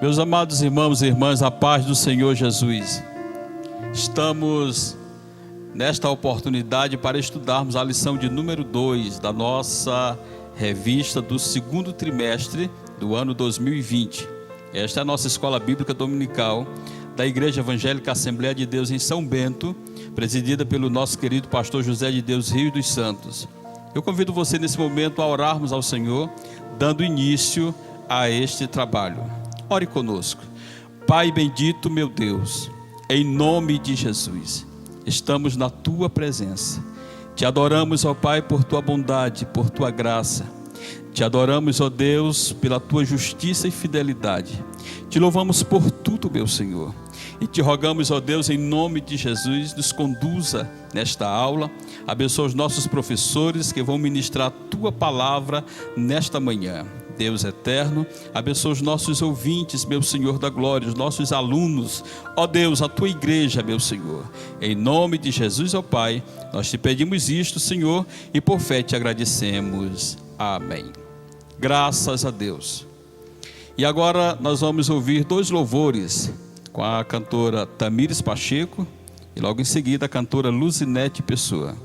Meus amados irmãos e irmãs, a paz do Senhor Jesus. Estamos nesta oportunidade para estudarmos a lição de número 2 da nossa revista do segundo trimestre do ano 2020. Esta é a nossa escola bíblica dominical da Igreja Evangélica Assembleia de Deus em São Bento, presidida pelo nosso querido pastor José de Deus Rio dos Santos. Eu convido você nesse momento a orarmos ao Senhor, dando início a este trabalho. Ore conosco. Pai bendito, meu Deus, em nome de Jesus, estamos na Tua presença. Te adoramos, ó Pai, por Tua bondade, por Tua graça. Te adoramos, ó Deus, pela Tua justiça e fidelidade. Te louvamos por tudo, meu Senhor. E te rogamos, ó Deus, em nome de Jesus, nos conduza nesta aula. Abençoa os nossos professores que vão ministrar a Tua palavra nesta manhã. Deus eterno, abençoa os nossos ouvintes, meu Senhor da glória, os nossos alunos, ó Deus, a Tua igreja, meu Senhor. Em nome de Jesus, ó Pai, nós te pedimos isto, Senhor, e por fé te agradecemos. Amém. Graças a Deus. E agora nós vamos ouvir 2 louvores com a cantora Tamires Pacheco e logo em seguida a cantora Luzinete Pessoa.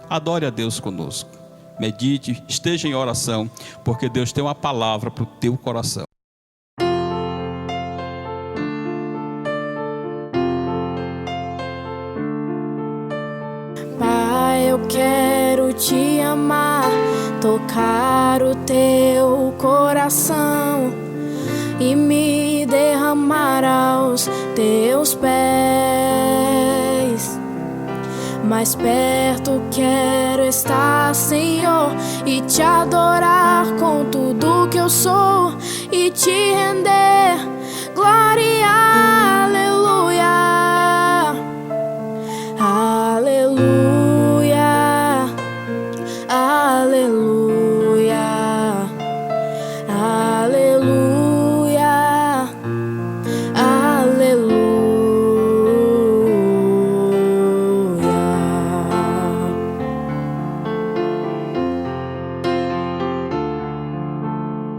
Adore a Deus conosco. Medite, esteja em oração, porque Deus tem uma palavra para o teu coração. Pai, eu quero te amar, tocar o teu coração e me derramar aos teus pés. Mais perto quero estar, Senhor, e te adorar com tudo que eu sou e te render glória, aleluia, aleluia, aleluia, aleluia, aleluia.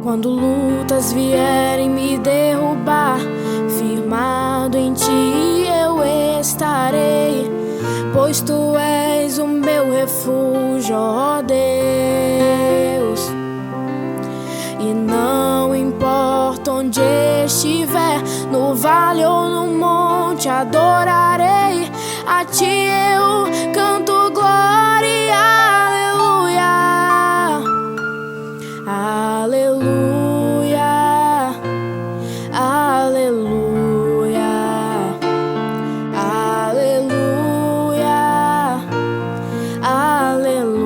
Quando lutas vierem me derrubar, firmado em ti eu estarei, pois tu és o meu refúgio, ó Deus. E não importa onde estiver, no vale ou no monte, adorarei a ti, eu canto glória, aleluia, aleluia, aleluia, aleluia, aleluia.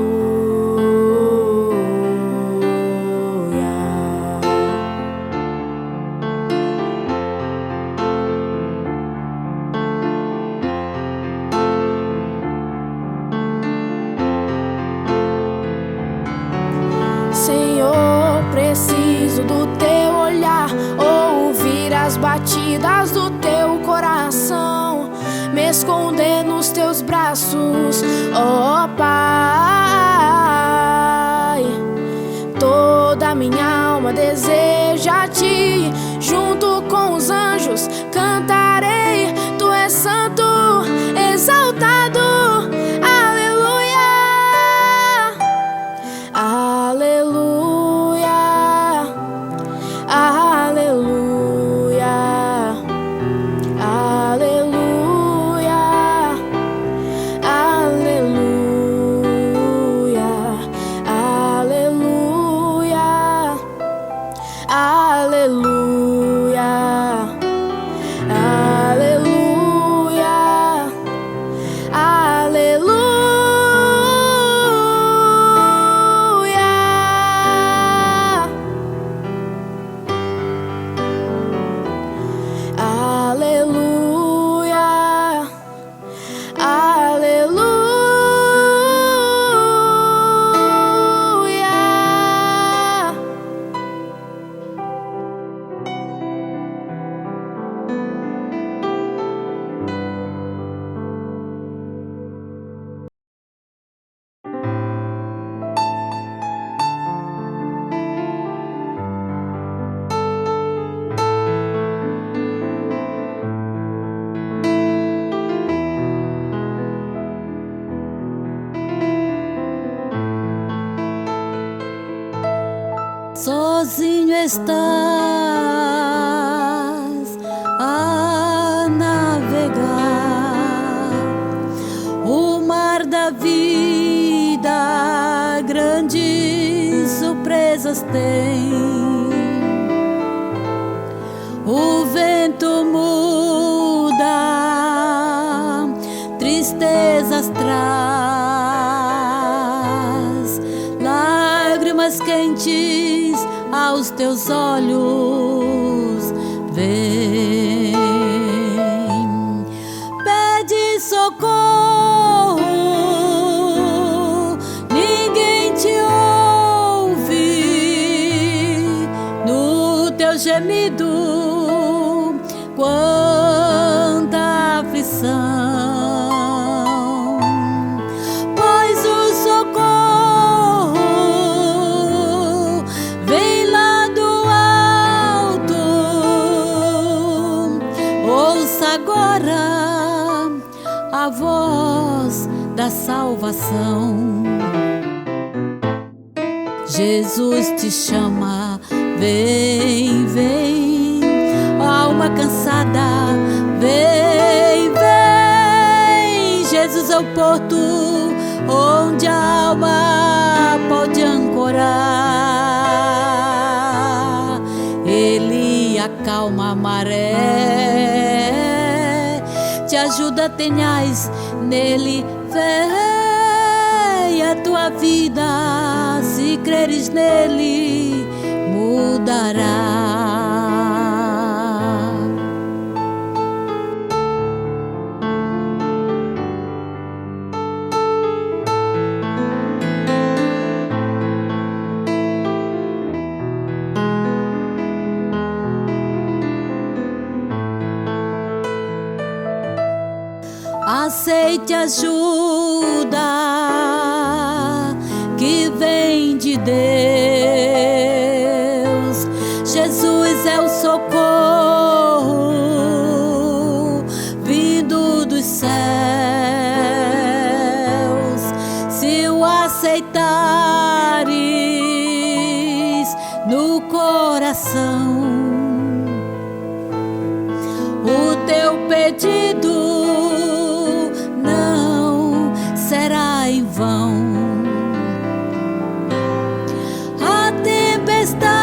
Senhor, preciso do teu olhar, ouvir as batidas do teu coração, me esconder nos teus braços, ó Pai. Toda minha alma deseja a ti, junto com os anjos cantarei, tu és santo, exaltado, aleluia, aleluia, aleluia, aleluia, aleluia, aleluia, sozinho estás a navegar o mar da vida, grandes surpresas tem. O vento muda, tristezas traz, lágrimas quentes aos teus olhos vem. Pede socorro, ninguém te ouve no teu gemido. Quanta aflição, pois o socorro vem lá do alto. Ouça agora a voz da salvação. Jesus te chama, vem, vem. Alma cansada, vem, vem. Jesus é o porto onde a alma pode ancorar. Ele acalma a maré, te ajuda, tenhas nele fé. E a tua vida, se creres nele, mudará. Aceite ajuda que vem de Deus. Jesus é o socorro vindo dos céus. Se o aceitares no coração, o teu pedido será em vão. A tempestade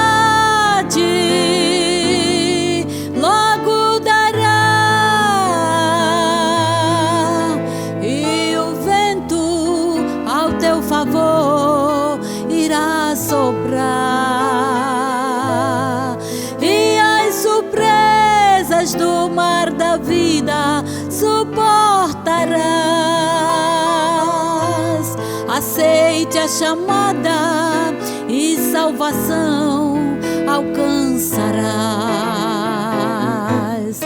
logo dará, e o vento ao teu favor irá soprar, e as surpresas do mar da vida suportarás. Aceite a chamada e salvação alcançarás.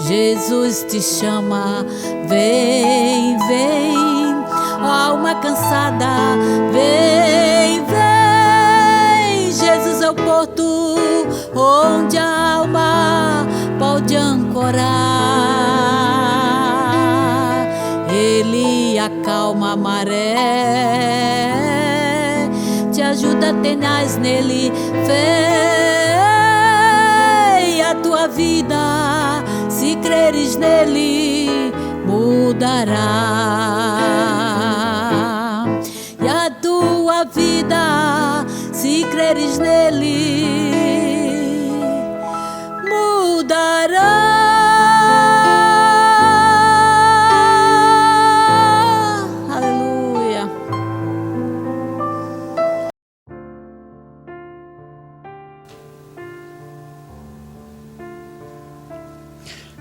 Jesus te chama, vem, vem. Alma cansada, vem, vem. Jesus é o porto onde a alma pode ancorar. Ele acalma a maré, te ajuda, tenhas nele fé. E a tua vida, se creres nele, mudará. E a tua vida, se creres nele, mudará.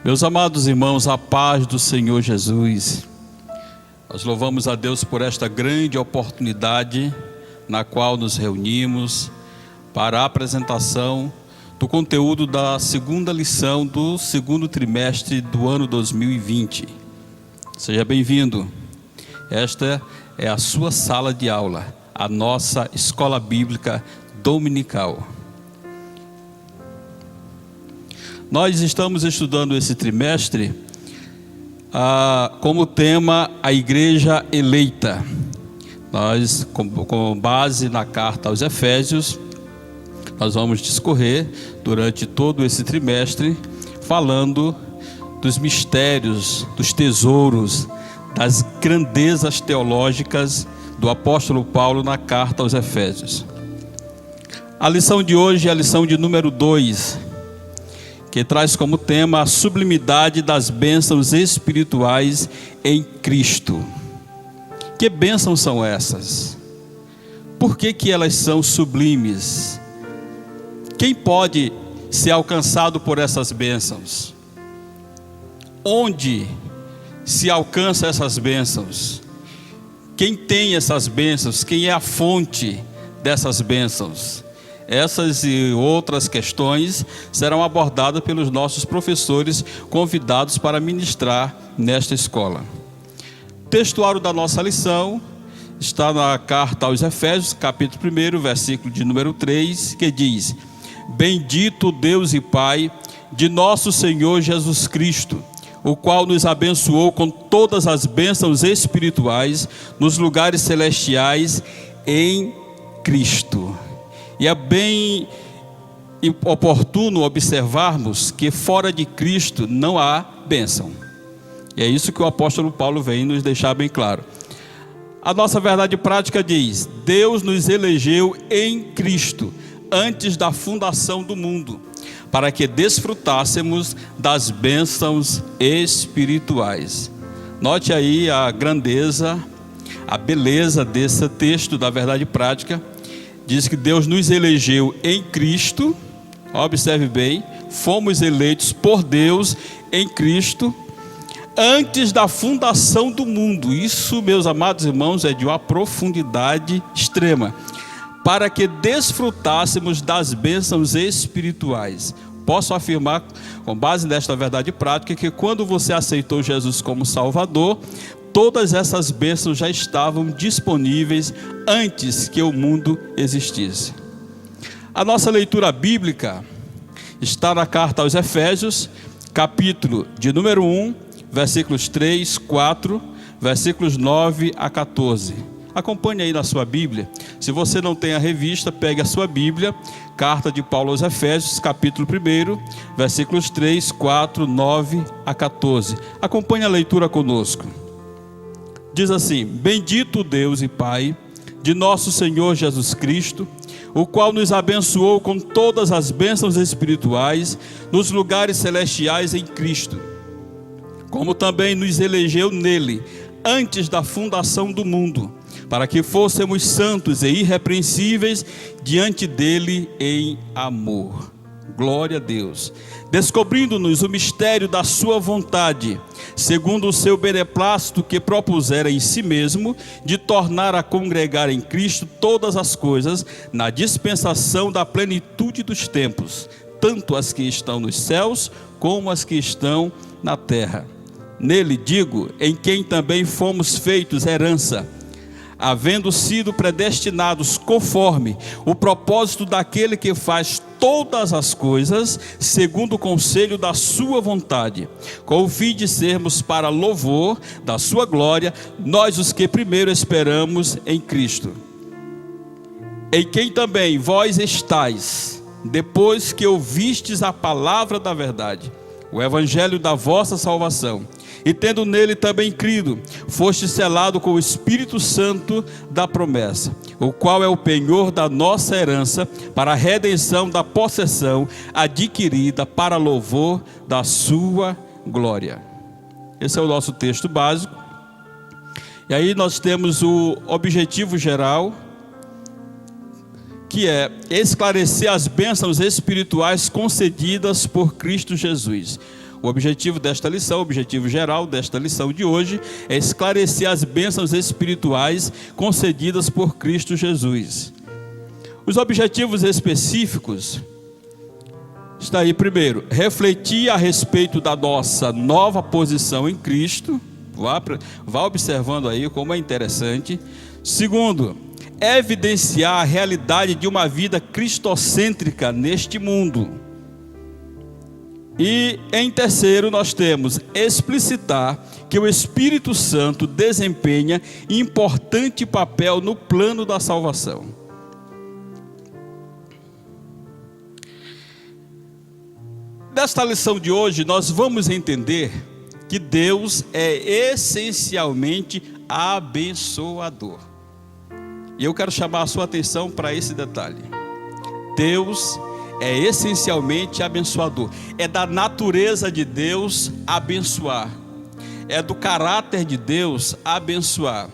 Meus amados irmãos, a paz do Senhor Jesus. Nós louvamos a Deus por esta grande oportunidade na qual nos reunimos para a apresentação do conteúdo da segunda lição do segundo trimestre do ano 2020. Seja bem-vindo. Esta é a sua sala de aula, a nossa escola bíblica dominical. Nós estamos estudando esse trimestre como tema a igreja eleita. Nós, com base na carta aos Efésios, Nós vamos discorrer durante todo esse trimestre, falando dos mistérios, dos tesouros, das grandezas teológicas do apóstolo Paulo na carta aos Efésios. A lição de hoje é a lição de número 2, que traz como tema a sublimidade das bênçãos espirituais em Cristo. Que bênçãos são essas? Por que elas são sublimes? Quem pode ser alcançado por essas bênçãos? Onde se alcança essas bênçãos? Quem tem essas bênçãos? Quem é a fonte dessas bênçãos? Essas e outras questões serão abordadas pelos nossos professores convidados para ministrar nesta escola. O textuário da nossa lição está na carta aos Efésios, capítulo 1, versículo de número 3, que diz: Bendito Deus e Pai de nosso Senhor Jesus Cristo, o qual nos abençoou com todas as bênçãos espirituais nos lugares celestiais em Cristo. E é bem oportuno observarmos que fora de Cristo não há bênção. E é isso que o apóstolo Paulo vem nos deixar bem claro. A nossa verdade prática diz: Deus nos elegeu em Cristo antes da fundação do mundo, para que desfrutássemos das bênçãos espirituais. Note aí a grandeza, a beleza desse texto da verdade prática. Diz que Deus nos elegeu em Cristo, observe bem, fomos eleitos por Deus em Cristo, antes da fundação do mundo. Isso, meus amados irmãos, é de uma profundidade extrema, para que desfrutássemos das bênçãos espirituais. Posso afirmar, com base nesta verdade prática, que quando você aceitou Jesus como Salvador, todas essas bênçãos já estavam disponíveis antes que o mundo existisse. A nossa leitura bíblica está na carta aos Efésios, capítulo de número 1, versículos 3, 4, versículos 9 a 14. Acompanhe aí na sua Bíblia. Se você não tem a revista, pegue a sua Bíblia, carta de Paulo aos Efésios, capítulo 1, versículos 3, 4, 9 a 14. Acompanhe a leitura conosco. Diz assim: Bendito Deus e Pai de nosso Senhor Jesus Cristo, o qual nos abençoou com todas as bênçãos espirituais nos lugares celestiais em Cristo, como também nos elegeu nele antes da fundação do mundo, para que fôssemos santos e irrepreensíveis diante dele em amor. Glória a Deus. Descobrindo-nos o mistério da sua vontade, segundo o seu beneplácito que propusera em si mesmo, de tornar a congregar em Cristo todas as coisas, na dispensação da plenitude dos tempos, tanto as que estão nos céus, como as que estão na terra. Nele, digo, em quem também fomos feitos herança, havendo sido predestinados conforme o propósito daquele que faz todas as coisas, segundo o conselho da sua vontade, com o fim de sermos para louvor da sua glória, nós os que primeiro esperamos em Cristo, em quem também vós estáis, depois que ouvistes a palavra da verdade, o evangelho da vossa salvação, e tendo nele também crido, foste selado com o Espírito Santo da promessa, o qual é o penhor da nossa herança, para a redenção da possessão adquirida para louvor da sua glória. Esse é o nosso texto básico. E aí nós temos o objetivo geral, que é esclarecer as bênçãos espirituais concedidas por Cristo Jesus. O objetivo desta lição, o objetivo geral desta lição de hoje, é esclarecer as bênçãos espirituais concedidas por Cristo Jesus. Os objetivos específicos, está aí: primeiro, refletir a respeito da nossa nova posição em Cristo. Vá observando aí como é interessante. Segundo, evidenciar a realidade de uma vida cristocêntrica neste mundo. E em terceiro, nós temos explicitar que o Espírito Santo desempenha importante papel no plano da salvação. nesta lição de hoje nós vamos entender que Deus é essencialmente abençoador. E eu quero chamar a sua atenção para esse detalhe. Deus é essencialmente abençoador. É da natureza de Deus abençoar. É do caráter de Deus abençoar.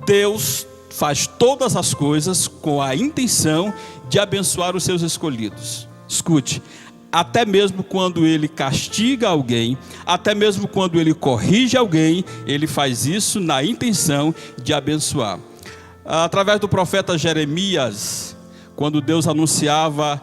Deus faz todas as coisas com a intenção de abençoar os seus escolhidos. Escute, até mesmo quando Ele castiga alguém, até mesmo quando Ele corrige alguém, Ele faz isso na intenção de abençoar. Através do profeta Jeremias, quando Deus anunciava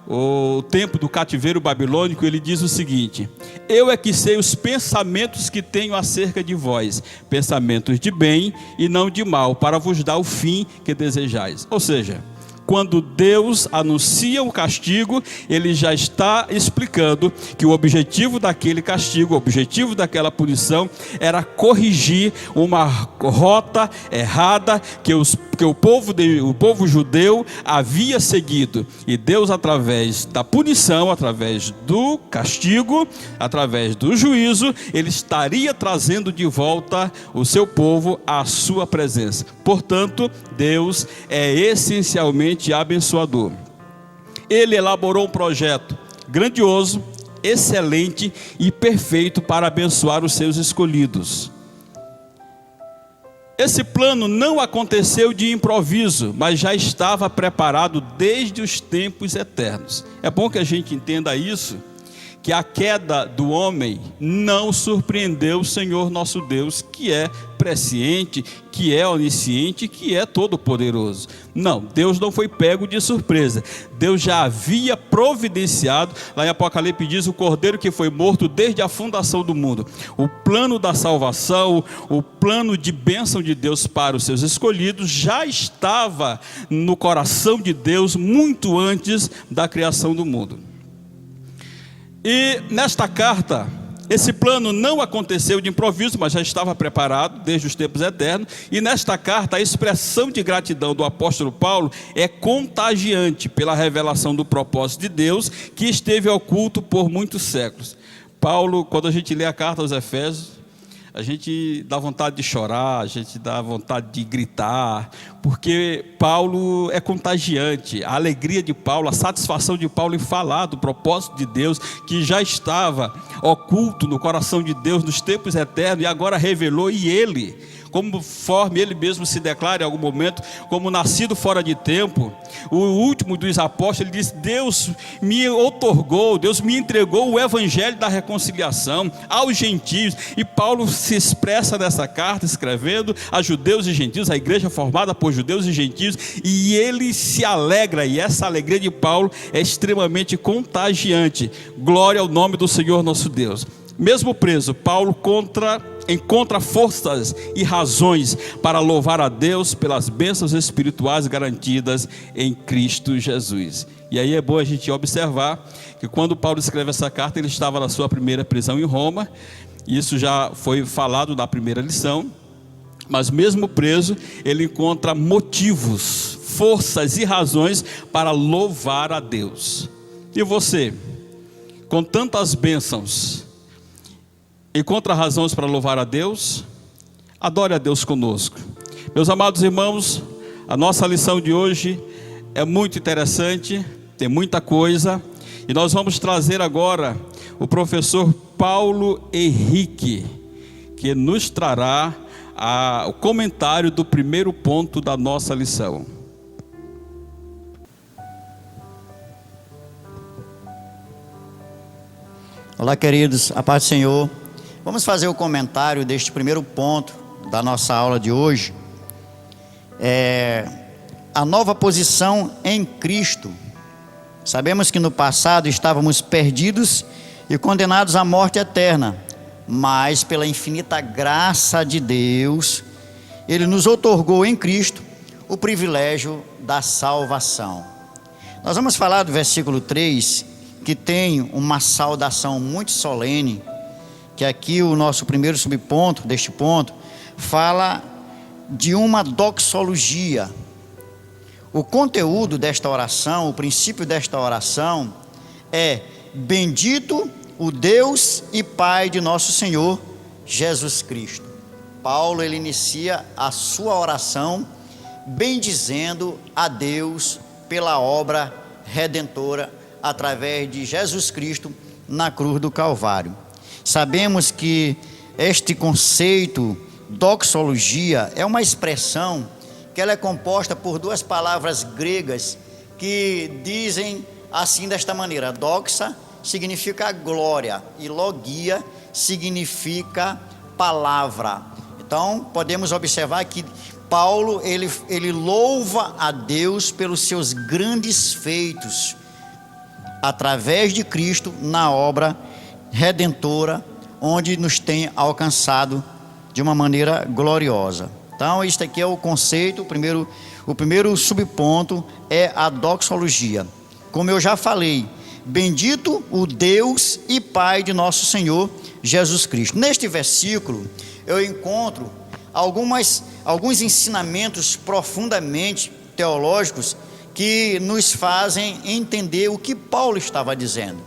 o tempo do cativeiro babilônico, ele diz o seguinte: eu é que sei os pensamentos que tenho acerca de vós, pensamentos de bem e não de mal, para vos dar o fim que desejais. Ou seja, quando Deus anuncia um castigo, Ele já está explicando que o objetivo daquele castigo, o objetivo daquela punição era corrigir uma rota errada que o povo judeu havia seguido. E Deus, através da punição, através do castigo, através do juízo, Ele estaria trazendo de volta o seu povo à sua presença. Portanto, Deus é essencialmente abençoador. Ele elaborou um projeto grandioso, excelente e perfeito para abençoar os seus escolhidos. Esse plano não aconteceu de improviso, mas já estava preparado desde os tempos eternos. É bom que a gente entenda isso, que a queda do homem não surpreendeu o Senhor nosso Deus, que é presciente, que é onisciente, que é todo-poderoso. Não, Deus não foi pego de surpresa. Deus já havia providenciado, lá em Apocalipse diz, o cordeiro que foi morto desde a fundação do mundo. O plano da salvação, o plano de bênção de Deus para os seus escolhidos já estava no coração de Deus muito antes da criação do mundo. E nesta carta, esse plano não aconteceu de improviso, mas já estava preparado desde os tempos eternos. E nesta carta, a expressão de gratidão do apóstolo Paulo é contagiante pela revelação do propósito de Deus que esteve oculto por muitos séculos. Paulo, quando a gente lê a carta aos Efésios, a gente dá vontade de chorar, a gente dá vontade de gritar, porque Paulo é contagiante. A alegria de Paulo, a satisfação de Paulo em falar do propósito de Deus, que já estava oculto no coração de Deus nos tempos eternos e agora revelou, e ele, conforme ele mesmo se declara em algum momento, como nascido fora de tempo, o último dos apóstolos, ele disse: Deus me outorgou, Deus me entregou o evangelho da reconciliação aos gentios. E Paulo se expressa nessa carta, escrevendo a judeus e gentios, a igreja formada por judeus e gentios, e ele se alegra, e essa alegria de Paulo é extremamente contagiante. Glória ao nome do Senhor nosso Deus. Mesmo preso, Paulo encontra forças e razões para louvar a Deus pelas bênçãos espirituais garantidas em Cristo Jesus. E aí é bom a gente observar que quando Paulo escreve essa carta, ele estava na sua primeira prisão em Roma. Isso já foi falado na primeira lição. Mas mesmo preso, ele encontra motivos, forças e razões para louvar a Deus. E você, com tantas bênçãos, encontra razões para louvar a Deus? Adore a Deus conosco. Meus amados irmãos, a nossa lição de hoje é muito interessante, tem muita coisa, e nós vamos trazer agora o professor Paulo Henrique, que nos trará o comentário do primeiro ponto da nossa lição. Olá, queridos, a paz do Senhor. Vamos fazer o comentário deste primeiro ponto da nossa aula de hoje. A nova posição em Cristo. Sabemos que no passado estávamos perdidos e condenados à morte eterna, mas pela infinita graça de Deus, Ele nos outorgou em Cristo o privilégio da salvação. Nós vamos falar do versículo 3, que tem uma saudação muito solene, que aqui o nosso primeiro subponto deste ponto fala de uma doxologia. O conteúdo desta oração, o princípio desta oração é bendito o Deus e Pai de nosso Senhor Jesus Cristo. Paulo, ele inicia a sua oração bendizendo a Deus pela obra redentora através de Jesus Cristo na cruz do Calvário. Sabemos que este conceito, doxologia, é uma expressão que ela é composta por duas palavras gregas que dizem assim desta maneira: doxa significa glória e logia significa palavra. Então podemos observar que Paulo ele louva a Deus pelos seus grandes feitos através de Cristo na obra redentora, onde nos tem alcançado de uma maneira gloriosa. Então este aqui é o conceito. O primeiro subponto é a doxologia. Como eu já falei, bendito o Deus e Pai de nosso Senhor Jesus Cristo. Neste versículo eu encontro alguns ensinamentos profundamente teológicos que nos fazem entender o que Paulo estava dizendo.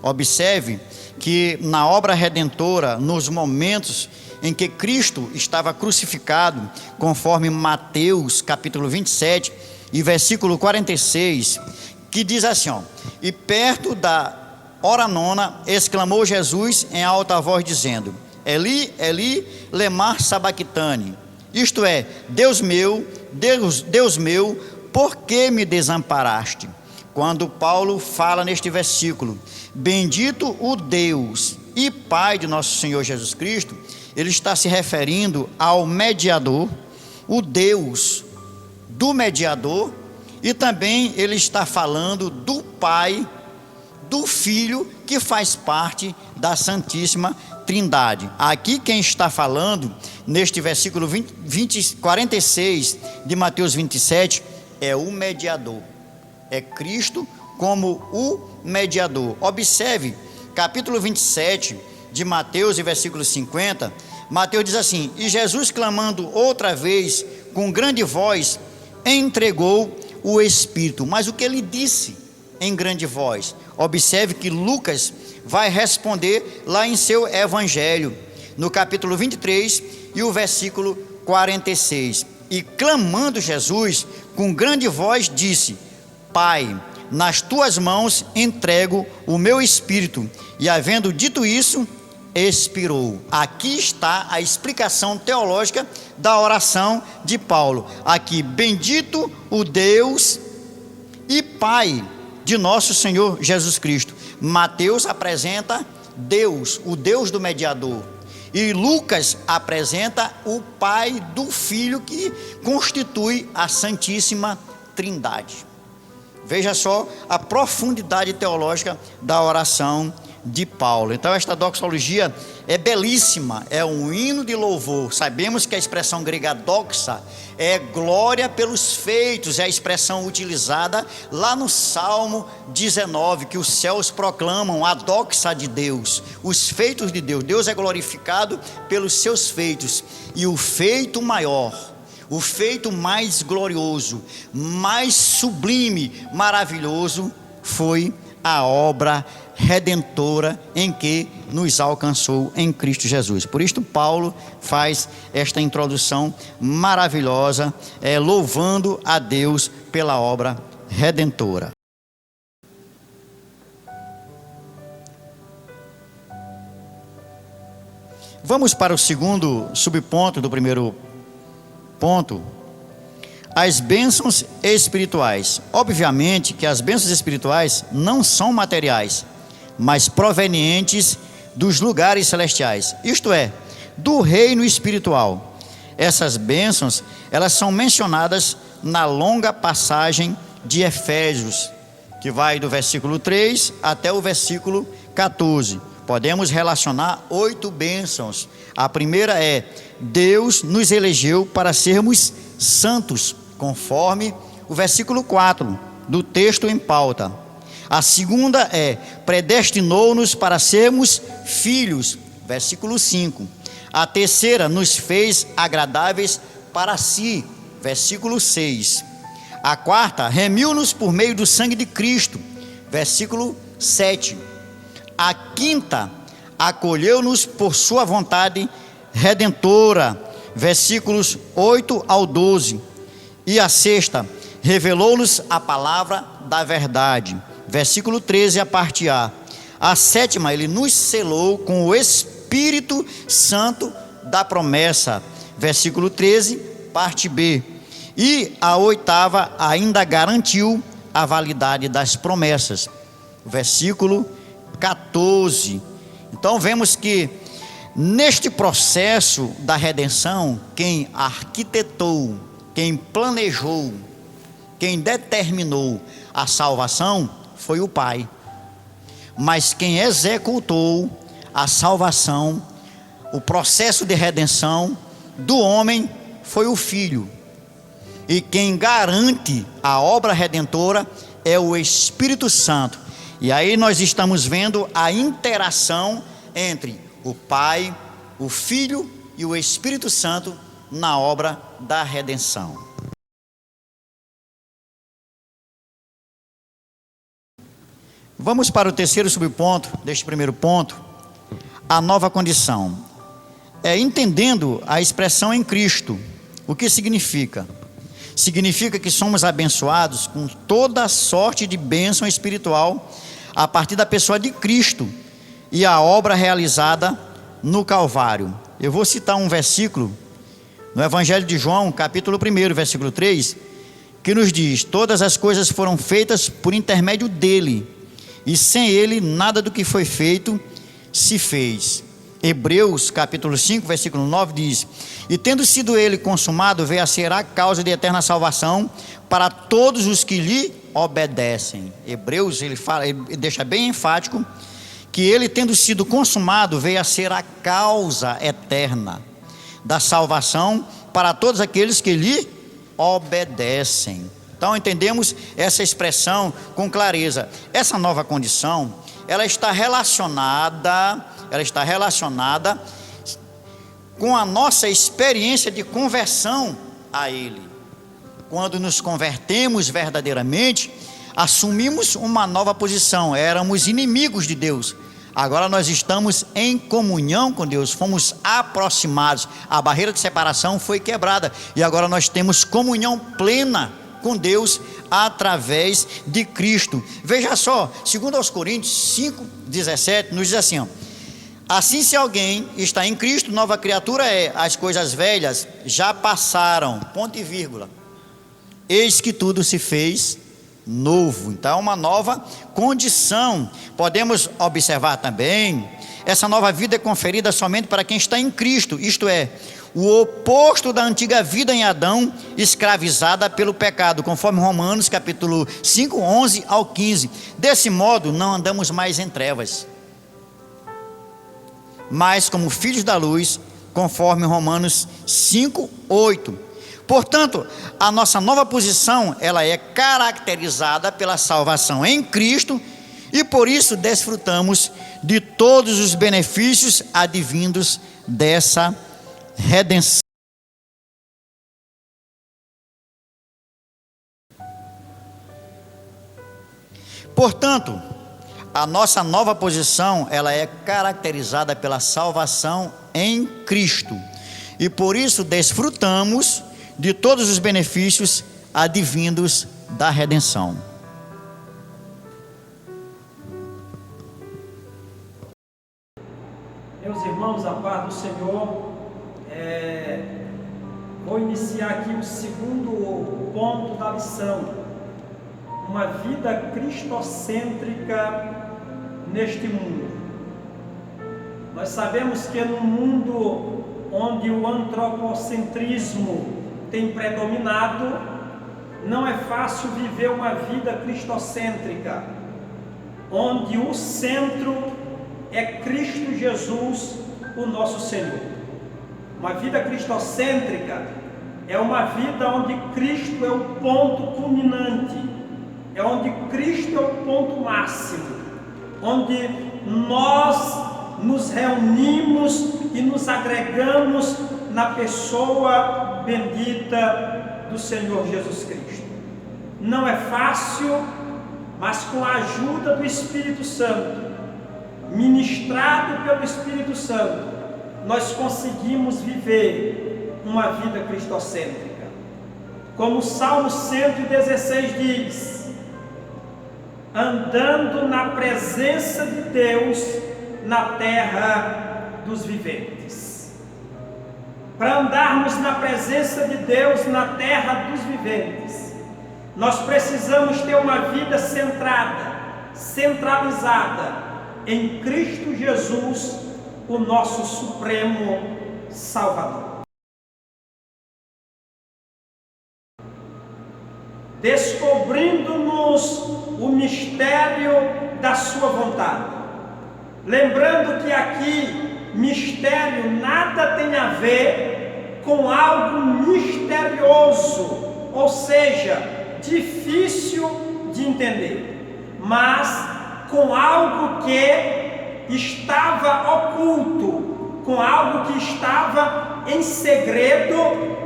Observe que na obra redentora, nos momentos em que Cristo estava crucificado, conforme Mateus capítulo 27 e versículo 46, que diz assim, e perto da hora nona, exclamou Jesus em alta voz dizendo, Eli, Eli, lemar sabactani, isto é, Deus meu, Deus meu, por que me desamparaste? Quando Paulo fala neste versículo, bendito o Deus e Pai de nosso Senhor Jesus Cristo, ele está se referindo ao mediador, o Deus do mediador, e também ele está falando do Pai, do Filho, que faz parte da Santíssima Trindade. Aqui quem está falando, neste versículo 46 de Mateus 27, é o mediador, é Cristo como o mediador. Observe, capítulo 27 de Mateus e versículo 50, Mateus diz assim, e Jesus clamando outra vez com grande voz, entregou o Espírito. Mas o que ele disse em grande voz? Observe que Lucas vai responder lá em seu evangelho, no capítulo 23 e o versículo 46. E clamando Jesus, com grande voz disse, Pai, nas tuas mãos entrego o meu espírito. E havendo dito isso, expirou. Aqui está a explicação teológica da oração de Paulo. Aqui, bendito o Deus e Pai de nosso Senhor Jesus Cristo. Mateus apresenta Deus, o Deus do mediador. E Lucas apresenta o Pai do Filho, que constitui a Santíssima Trindade. Veja só a profundidade teológica da oração de Paulo. Então esta doxologia é belíssima, é um hino de louvor. Sabemos que a expressão grega doxa é glória pelos feitos, é a expressão utilizada lá no Salmo 19, que os céus proclamam a doxa de Deus, os feitos de Deus. Deus é glorificado pelos seus feitos, e o feito maior, o feito mais glorioso, mais sublime, maravilhoso, foi a obra redentora em que nos alcançou em Cristo Jesus. Por isto Paulo faz esta introdução maravilhosa, louvando a Deus pela obra redentora. Vamos para o segundo subponto do primeiro ponto, as bênçãos espirituais. Obviamente que as bênçãos espirituais não são materiais, mas provenientes dos lugares celestiais, isto é, do reino espiritual. Essas bênçãos, elas são mencionadas na longa passagem de Efésios, que vai do versículo 3 até o versículo 14. Podemos relacionar 8 bênçãos. A primeira é, Deus nos elegeu para sermos santos, conforme o versículo 4 do texto em pauta. A segunda é, predestinou-nos para sermos filhos, versículo 5. A terceira, nos fez agradáveis para si, versículo 6. A quarta, remiu-nos por meio do sangue de Cristo, versículo 7. A quinta, acolheu-nos por sua vontade redentora, versículos 8 ao 12. E a sexta, revelou-nos a palavra da verdade, versículo 13, a parte A. A sétima, ele nos selou com o Espírito Santo da promessa, versículo 13, parte B. E a oitava ainda garantiu a validade das promessas, versículo 14. Então vemos que neste processo da redenção, quem arquitetou, quem planejou, quem determinou a salvação foi o Pai. Mas quem executou a salvação, o processo de redenção do homem foi o Filho. E quem garante a obra redentora é o Espírito Santo. E aí nós estamos vendo a interação entre o Pai, o Filho e o Espírito Santo na obra da redenção. Vamos para o terceiro subponto deste primeiro ponto, a nova condição. Entendendo a expressão em Cristo, o que significa? Significa que somos abençoados com toda sorte de bênção espiritual a partir da pessoa de Cristo e a obra realizada no Calvário. Eu vou citar um versículo no Evangelho de João, capítulo 1, versículo 3, que nos diz: todas as coisas foram feitas por intermédio dele, e sem ele nada do que foi feito se fez. Hebreus capítulo 5, versículo 9 diz: e tendo sido ele consumado, veio a ser a causa de eterna salvação para todos os que lhe obedecem. Hebreus, ele deixa bem enfático que ele, tendo sido consumado, veio a ser a causa eterna da salvação para todos aqueles que lhe obedecem. Então entendemos essa expressão com clareza. Essa nova condição, ela está relacionada com a nossa experiência de conversão a Ele. Quando nos convertemos verdadeiramente, assumimos uma nova posição. Éramos inimigos de Deus, agora nós estamos em comunhão com Deus, fomos aproximados, a barreira de separação foi quebrada, e agora nós temos comunhão plena com Deus através de Cristo. Veja só, segundo aos Coríntios 5:17, nos diz assim: assim, se alguém está em Cristo, nova criatura é, as coisas velhas já passaram, ponto e vírgula, eis que tudo se fez novo. Então, uma nova condição. Podemos observar também, essa nova vida é conferida somente para quem está em Cristo, isto é, o oposto da antiga vida em Adão, escravizada pelo pecado, conforme Romanos capítulo 5, 11 ao 15. Desse modo, não andamos mais em trevas, mas como filhos da luz, conforme Romanos 5, 8. Portanto, a nossa nova posição, ela é caracterizada pela salvação em Cristo, e por isso desfrutamos de todos os benefícios advindos dessa redenção. Portanto, a nossa nova posição, ela é caracterizada pela salvação em Cristo, e por isso desfrutamos de todos os benefícios advindos da redenção. Meus irmãos, a paz do Senhor, vou iniciar aqui o segundo ponto da lição: uma vida cristocêntrica neste mundo. Nós sabemos que no mundo onde o antropocentrismo tem predominado, não é fácil viver uma vida cristocêntrica, onde o centro é Cristo Jesus, o nosso Senhor. Uma vida cristocêntrica é uma vida onde Cristo é o ponto culminante, é onde Cristo é o ponto máximo, onde nós nos reunimos e nos agregamos na pessoa bendita do Senhor Jesus Cristo. Não é fácil, mas com a ajuda do Espírito Santo, ministrado pelo Espírito Santo, nós conseguimos viver uma vida cristocêntrica. Como o Salmo 116 diz: andando na presença de Deus na terra dos viventes. Para andarmos na presença de Deus na terra dos viventes, nós precisamos ter uma vida centrada, centralizada em Cristo Jesus, o nosso supremo Salvador. Descobrindo-nos o mistério da sua vontade. Lembrando que aqui, mistério nada tem a ver com algo misterioso, ou seja, difícil de entender, mas com algo que estava oculto, com algo que estava em segredo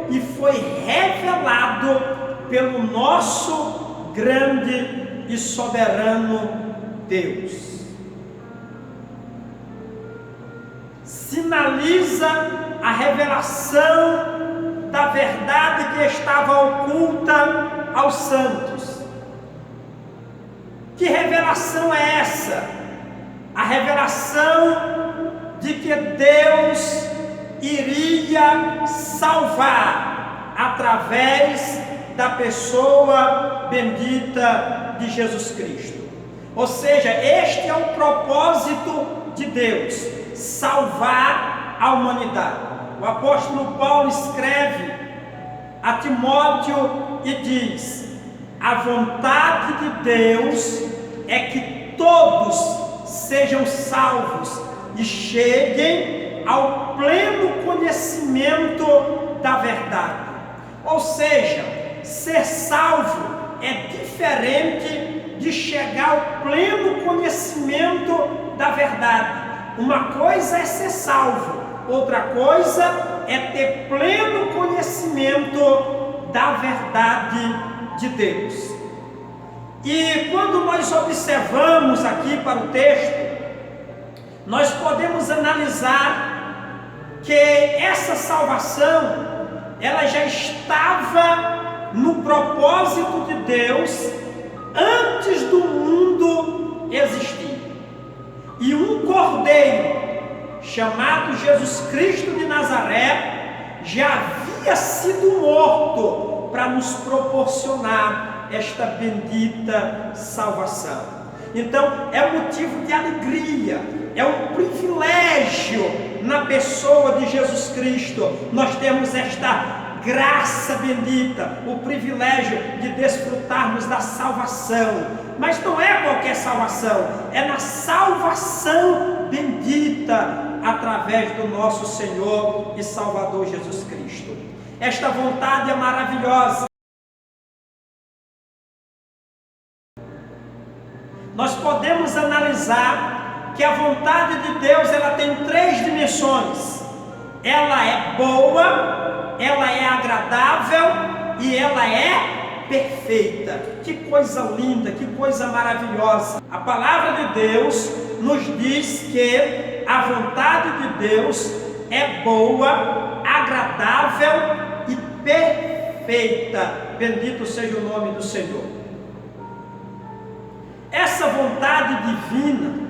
e foi revelado pelo nosso grande e soberano Deus. Sinaliza a revelação da verdade que estava oculta aos santos. Que revelação é essa? A revelação de que Deus iria salvar através da pessoa bendita de Jesus Cristo. Ou seja, este é o propósito de Deus: salvar a humanidade. O apóstolo Paulo escreve a Timóteo e diz: a vontade de Deus é que todos sejam salvos e cheguem ao pleno conhecimento da verdade. Ou seja, ser salvo é diferente de chegar ao pleno conhecimento da verdade. Uma coisa é ser salvo, outra coisa é ter pleno conhecimento da verdade de Deus. E quando nós observamos aqui para o texto, nós podemos analisar que essa salvação, ela já estava no propósito de Deus antes do mundo existir. E um cordeiro chamado Jesus Cristo de Nazaré já havia sido morto para nos proporcionar esta bendita salvação. Então é motivo de alegria, é um privilégio na pessoa de Jesus Cristo. Nós temos esta graça bendita, o privilégio de desfrutarmos da salvação. Mas não é qualquer salvação, é na salvação bendita através do nosso Senhor e Salvador Jesus Cristo. Esta vontade é maravilhosa. Nós podemos analisar que a vontade de Deus, ela tem três dimensões. Ela é boa, ela é agradável e ela é perfeita. Que coisa linda, que coisa maravilhosa. A palavra de Deus nos diz que a vontade de Deus é boa, agradável e perfeita. Bendito seja o nome do Senhor. Essa vontade divina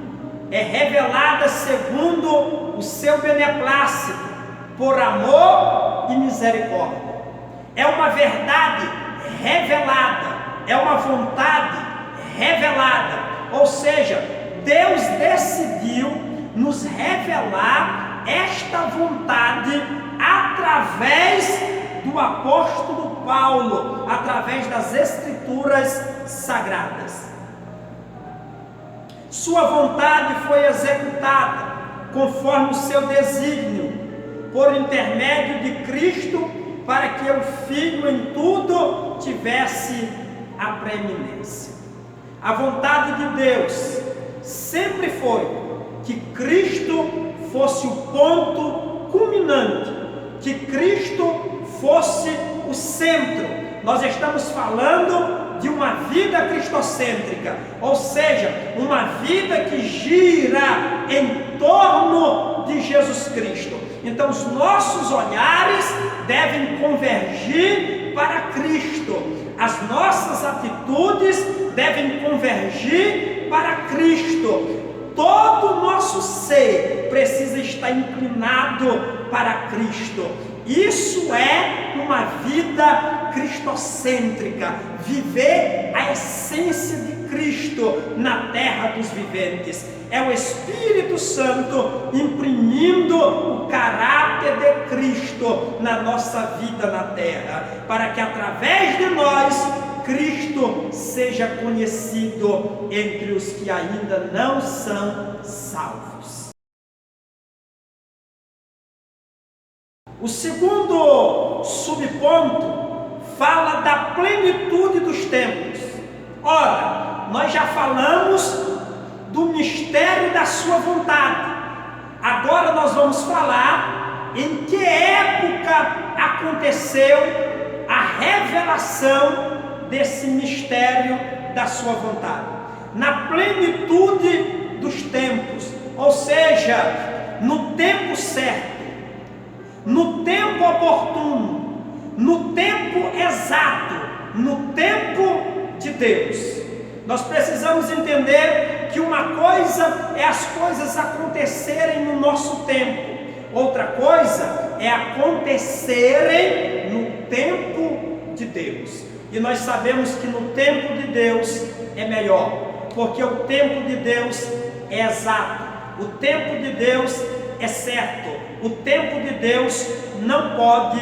é revelada segundo o seu beneplácito, por amor e misericórdia. É uma verdade revelada, é uma vontade revelada. Ou seja, Deus decidiu nos revelar esta vontade através do apóstolo Paulo, através das Escrituras Sagradas. Sua vontade foi executada conforme o seu desígnio, por intermédio de Cristo, para que o Filho em tudo tivesse a preeminência. A vontade de Deus sempre foi que Cristo fosse o ponto culminante, que Cristo fosse o centro. Nós estamos falando de uma vida cristocêntrica, ou seja, uma vida que gira em torno de Jesus Cristo. Então os nossos olhares devem convergir para Cristo, as nossas atitudes devem convergir para Cristo. Todo o nosso ser precisa estar inclinado para Cristo. Isso é uma vida cristocêntrica, viver a essência de Cristo na terra dos viventes. É o Espírito Santo imprimindo o caráter de Cristo na nossa vida na terra, para que através de nós Cristo seja conhecido entre os que ainda não são salvos. O segundo subponto fala da plenitude dos tempos. Ora, nós já falamos do mistério da sua vontade. Agora nós vamos falar em que época aconteceu a revelação desse mistério da sua vontade. Na plenitude dos tempos, ou seja, no tempo certo, no tempo oportuno, no tempo exato, no tempo de Deus. Nós precisamos entender que uma coisa é as coisas acontecerem no nosso tempo, outra coisa é acontecerem no tempo de Deus. E nós sabemos que no tempo de Deus é melhor, porque o tempo de Deus é exato, o tempo de Deus é certo, o tempo de Deus não pode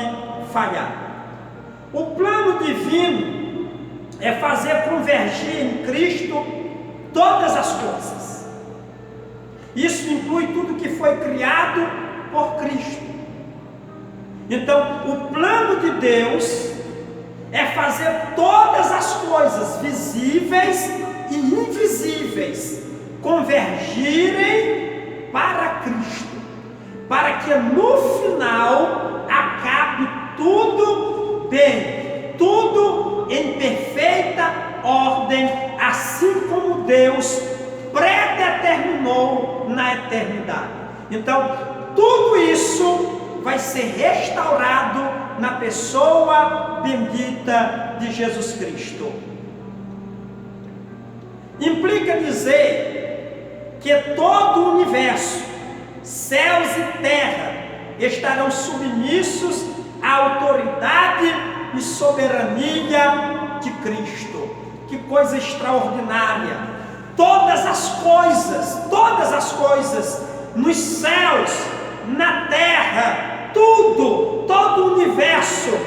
falhar. O plano divino é fazer convergir em Cristo todas as coisas. Isso inclui tudo que foi criado por Cristo. Então, o plano de Deus é fazer todas as coisas visíveis e invisíveis convergirem para Cristo, para que no final acabe tudo bem, tudo em perfeita ordem, assim como Deus predeterminou na eternidade. Então, tudo isso vai ser restaurado na pessoa bendita de Jesus Cristo. Implica dizer que todo o universo, céus e terra, estarão submissos à autoridade e soberania de Cristo. Que coisa extraordinária! Todas as coisas, nos céus, na terra, tudo, todo o universo,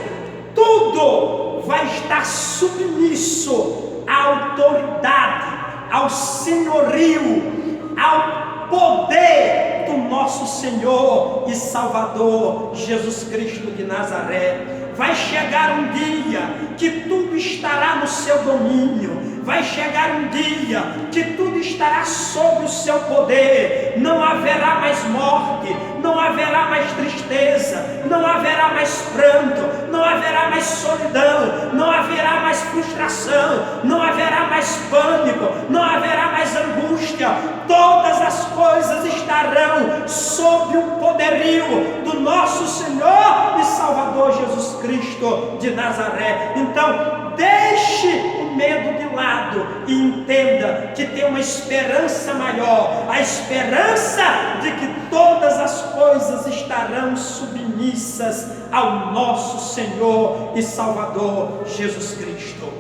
tudo vai estar submisso à autoridade, ao senhorio, ao poder do nosso Senhor e Salvador Jesus Cristo de Nazaré. Vai chegar um dia que tudo estará no seu domínio. Vai chegar um dia que tudo estará sob o seu poder. Não haverá mais morte, não haverá mais tristeza, não haverá mais pranto, não haverá mais solidão, não haverá mais frustração, não haverá mais pânico, não haverá mais angústia. Todas as coisas estarão sob o poderio do nosso Senhor e Salvador Jesus Cristo de Nazaré. Então, deixe o medo de lado e entenda que tem uma esperança maior, a esperança de que todas as coisas estarão submissas ao nosso Senhor e Salvador Jesus Cristo.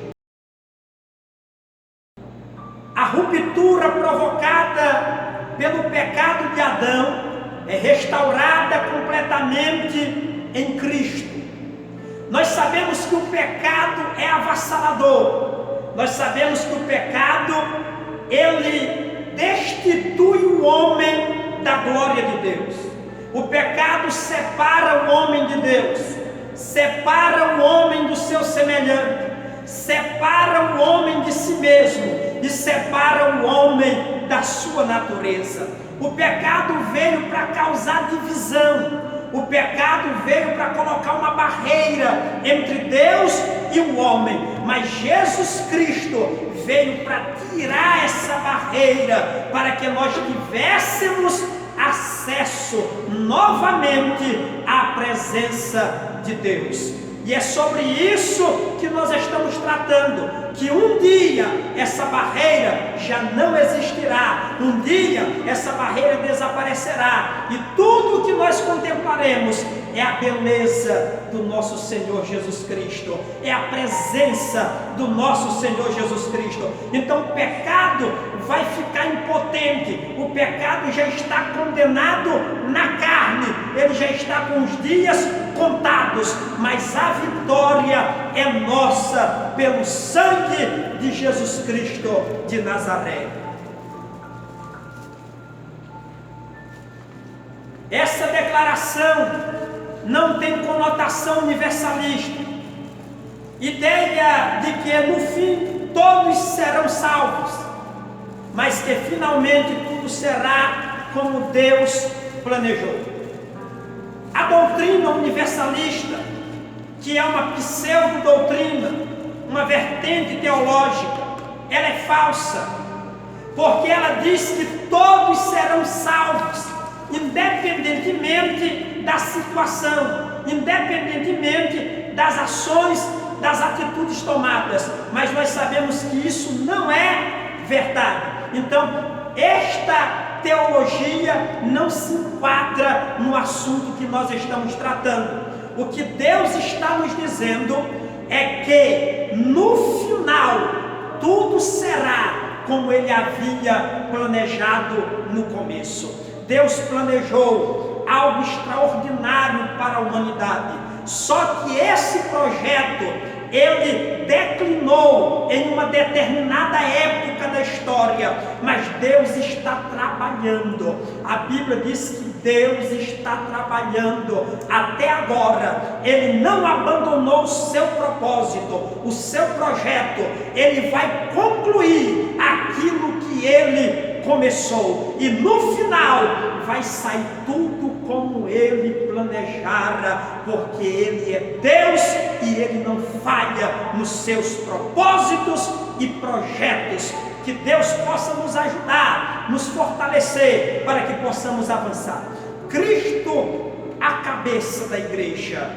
A ruptura provocada pelo pecado de Adão é restaurada completamente em Cristo. Nós sabemos que o pecado é avassalador. Nós sabemos que o pecado, ele destitui o homem da glória de Deus. O pecado separa o homem de Deus, separa o homem do seu semelhante, separa o homem de si mesmo e separa o homem da sua natureza. O pecado veio para causar divisão. O pecado veio para colocar uma barreira entre Deus e o homem, mas Jesus Cristo veio para tirar essa barreira, para que nós tivéssemos acesso novamente à presença de Deus. E é sobre isso que nós estamos tratando, que um dia essa barreira já não existirá, um dia essa barreira desaparecerá, e tudo que nós contemplaremos é a beleza do nosso Senhor Jesus Cristo, é a presença do nosso Senhor Jesus Cristo. Então o pecado vai ficar impotente, o pecado já está condenado na carne, ele já está com os dias contados, mas a vitória é nossa pelo sangue de Jesus Cristo de Nazaré. Essa declaração não tem conotação universalista, ideia de que no fim todos serão salvos, mas que finalmente tudo será como Deus planejou. A doutrina universalista, que é uma pseudo-doutrina, uma vertente teológica, ela é falsa, porque ela diz que todos serão salvos, independentemente da situação, independentemente das ações, das atitudes tomadas, mas nós sabemos que isso não é verdade. Então, esta teologia não se enquadra no assunto que nós estamos tratando. O que Deus está nos dizendo é que no final tudo será como Ele havia planejado no começo. Deus planejou algo extraordinário para a humanidade, só que esse projeto ele declinou em uma determinada época da história, mas Deus está trabalhando. A Bíblia diz que Deus está trabalhando até agora. Ele não abandonou o seu propósito, o seu projeto. Ele vai concluir aquilo que ele começou, e no final vai sair tudo como Ele planejara, porque Ele é Deus e Ele não falha nos seus propósitos e projetos. Que Deus possa nos ajudar, nos fortalecer, para que possamos avançar. Cristo, a cabeça da igreja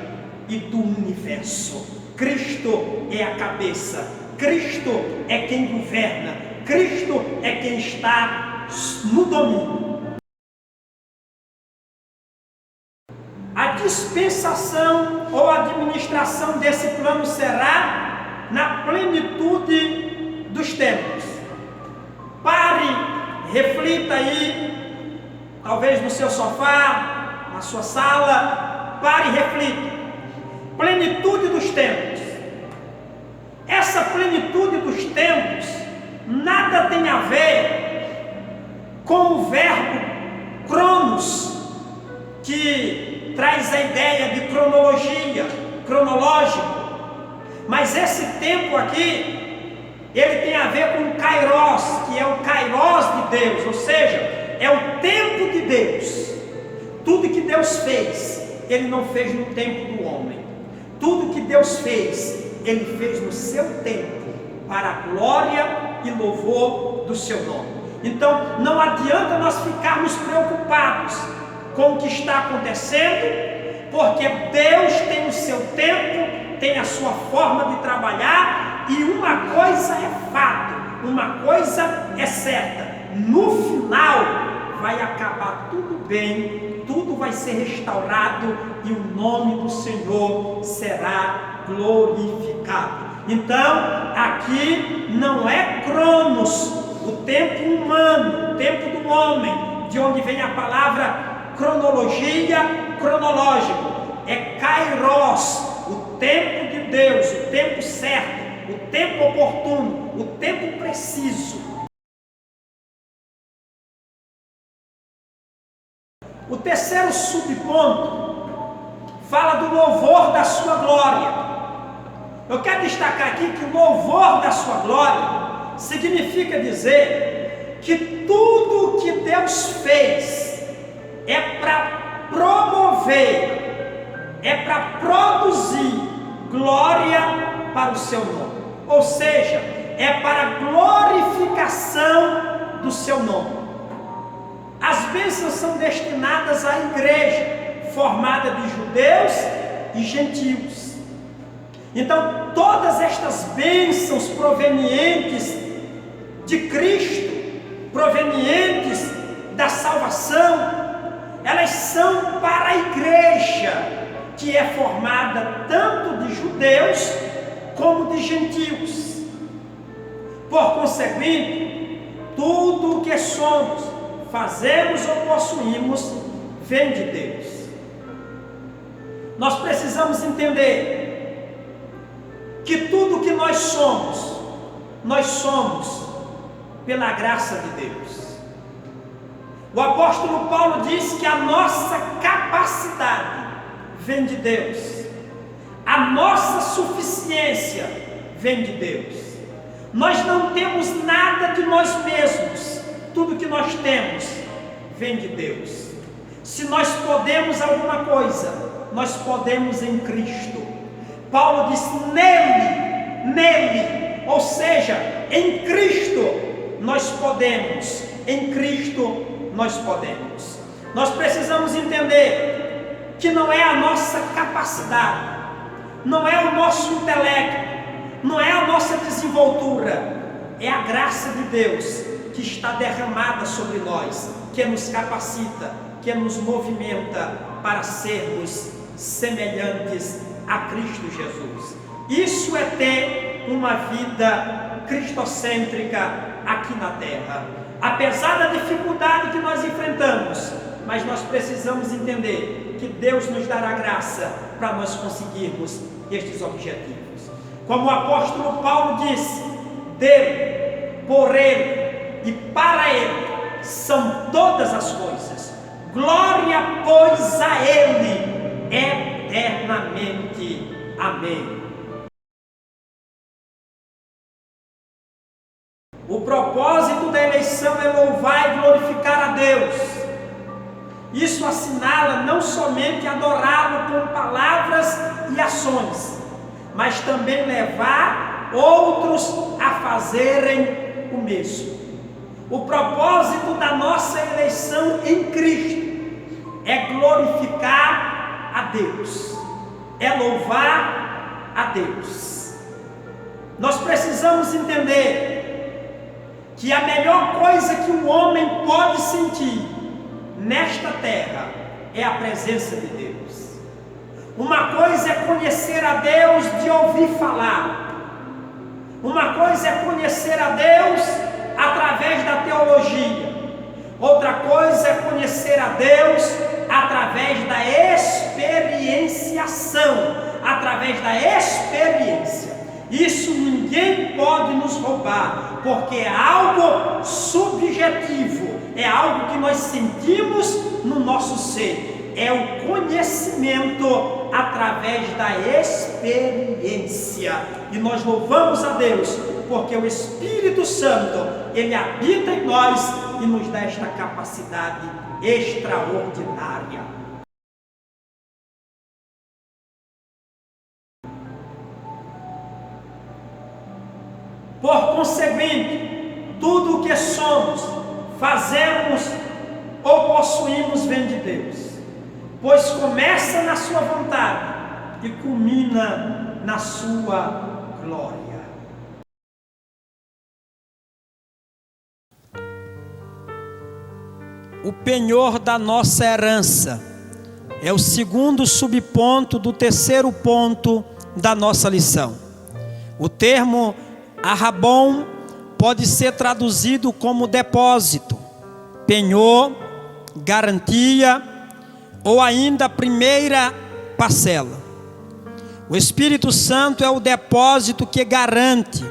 e do universo. Cristo é a cabeça, Cristo é quem governa, Cristo é quem está no domínio. A dispensação ou administração desse plano será na plenitude dos tempos. Pare, reflita aí, talvez no seu sofá, na sua sala, pare e reflita. Plenitude dos tempos. Essa plenitude dos tempos nada tem a ver com o verbo cronos, que traz a ideia de cronologia, cronológico, mas esse tempo aqui, ele tem a ver com kairos, que é o kairos de Deus, ou seja, é o tempo de Deus. Tudo que Deus fez, Ele não fez no tempo do homem. Tudo que Deus fez, Ele fez no seu tempo, para a glória e louvor do seu nome. Então não adianta nós ficarmos preocupados com o que está acontecendo, porque Deus tem o seu tempo, tem a sua forma de trabalhar, e uma coisa é fato, uma coisa é certa: no final vai acabar tudo bem, tudo vai ser restaurado e o nome do Senhor será glorificado. Então, aqui não é cronos, o tempo humano, o tempo do homem, de onde vem a palavra cronologia, cronológico, é kairos, o tempo de Deus, o tempo certo, o tempo oportuno, o tempo preciso. O terceiro subponto fala do louvor da sua glória. Eu quero destacar aqui que o louvor da sua glória significa dizer que tudo que Deus fez é para promover, é para produzir glória para o seu nome. Ou seja, é para a glorificação do seu nome. As bênçãos são destinadas à igreja, formada de judeus e gentios. Então, todas estas bênçãos provenientes de Cristo, provenientes da salvação, elas são para a igreja, que é formada tanto de judeus como de gentios. Por conseguinte, tudo o que somos, fazemos ou possuímos, vem de Deus. Nós precisamos entender que tudo que nós somos pela graça de Deus. O apóstolo Paulo diz que a nossa capacidade vem de Deus, a nossa suficiência vem de Deus. Nós não temos nada de nós mesmos, tudo que nós temos vem de Deus. Se nós podemos alguma coisa, nós podemos em Cristo. Paulo diz nele, ou seja, em Cristo nós podemos, em Cristo nós podemos. Nós precisamos entender que não é a nossa capacidade, não é o nosso intelecto, não é a nossa desenvoltura, é a graça de Deus que está derramada sobre nós, que nos capacita, que nos movimenta para sermos semelhantes a Cristo Jesus. Isso é ter uma vida cristocêntrica aqui na terra. Apesar da dificuldade que nós enfrentamos, mas nós precisamos entender que Deus nos dará graça para nós conseguirmos estes objetivos. Como o apóstolo Paulo disse, dele, por ele e para ele são todas as coisas. Glória, pois, a ele eternamente. Amém. O propósito da eleição é louvar e glorificar a Deus. Isso assinala não somente adorá-lo com palavras e ações, mas também levar outros a fazerem o mesmo. O propósito da nossa eleição em Cristo é glorificar a Deus, é louvar a Deus. Nós precisamos entender que a melhor coisa que o homem pode sentir nesta terra é a presença de Deus. Uma coisa é conhecer a Deus de ouvir falar, uma coisa é conhecer a Deus através da teologia, outra coisa é conhecer a Deus através da experienciação, através da experiência. Isso ninguém pode nos roubar, porque é algo subjetivo, é algo que nós sentimos no nosso ser, é o conhecimento através da experiência. E nós louvamos a Deus, porque o Espírito Santo, ele habita em nós e nos dá esta capacidade extraordinária. Por conseguinte, tudo o que somos, fazemos ou possuímos vem de Deus, pois começa na sua vontade e culmina na sua glória. O penhor da nossa herança é o segundo subponto do terceiro ponto da nossa lição. O termo arrabon pode ser traduzido como depósito, penhor, garantia ou ainda primeira parcela. O Espírito Santo é o depósito que garante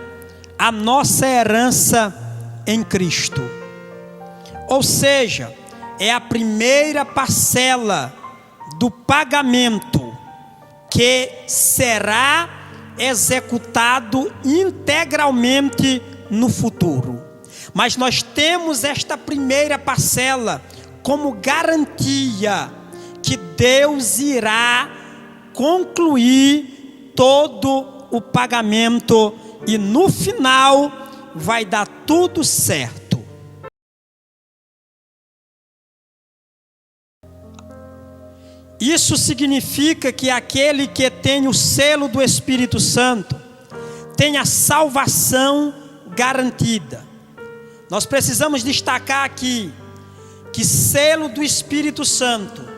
a nossa herança em Cristo. Ou seja, é a primeira parcela do pagamento que será executado integralmente no futuro. Mas nós temos esta primeira parcela como garantia que Deus irá concluir todo o pagamento e no final vai dar tudo certo. Isso significa que aquele que tem o selo do Espírito Santo tem a salvação garantida. Nós precisamos destacar aqui que selo do Espírito Santo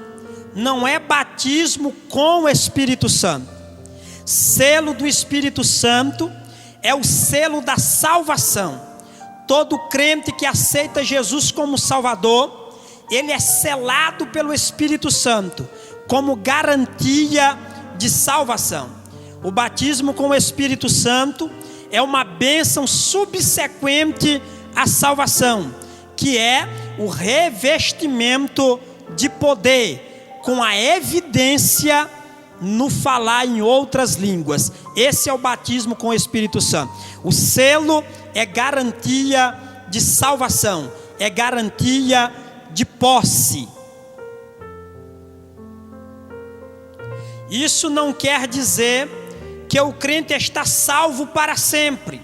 não é batismo com o Espírito Santo. Selo do Espírito Santo é o selo da salvação. Todo crente que aceita Jesus como Salvador, ele é selado pelo Espírito Santo como garantia de salvação. O batismo com o Espírito Santo é uma bênção subsequente à salvação, que é o revestimento de poder, com a evidência no falar em outras línguas. Esse é o batismo com o Espírito Santo. O selo é garantia de salvação, é garantia de posse. Isso não quer dizer que o crente está salvo para sempre.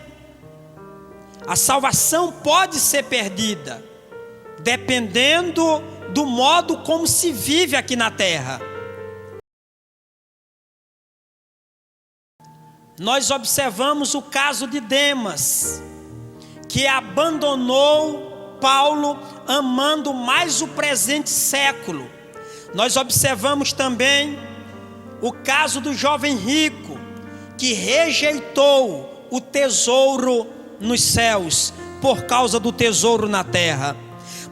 A salvação pode ser perdida, dependendo do modo como se vive aqui na terra. Nós observamos o caso de Demas, que abandonou Paulo amando mais o presente século. Nós observamos também o caso do jovem rico, que rejeitou o tesouro nos céus por causa do tesouro na terra.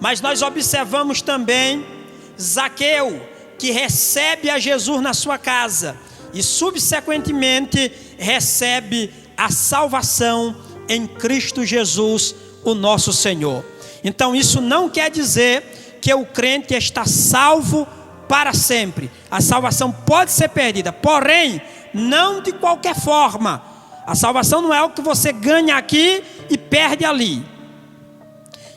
Mas nós observamos também Zaqueu, que recebe a Jesus na sua casa e subsequentemente recebe a salvação em Cristo Jesus, o nosso Senhor. Então isso não quer dizer que o crente está salvo para sempre. A salvação pode ser perdida, porém não de qualquer forma. A salvação não é algo que você ganha aqui e perde ali,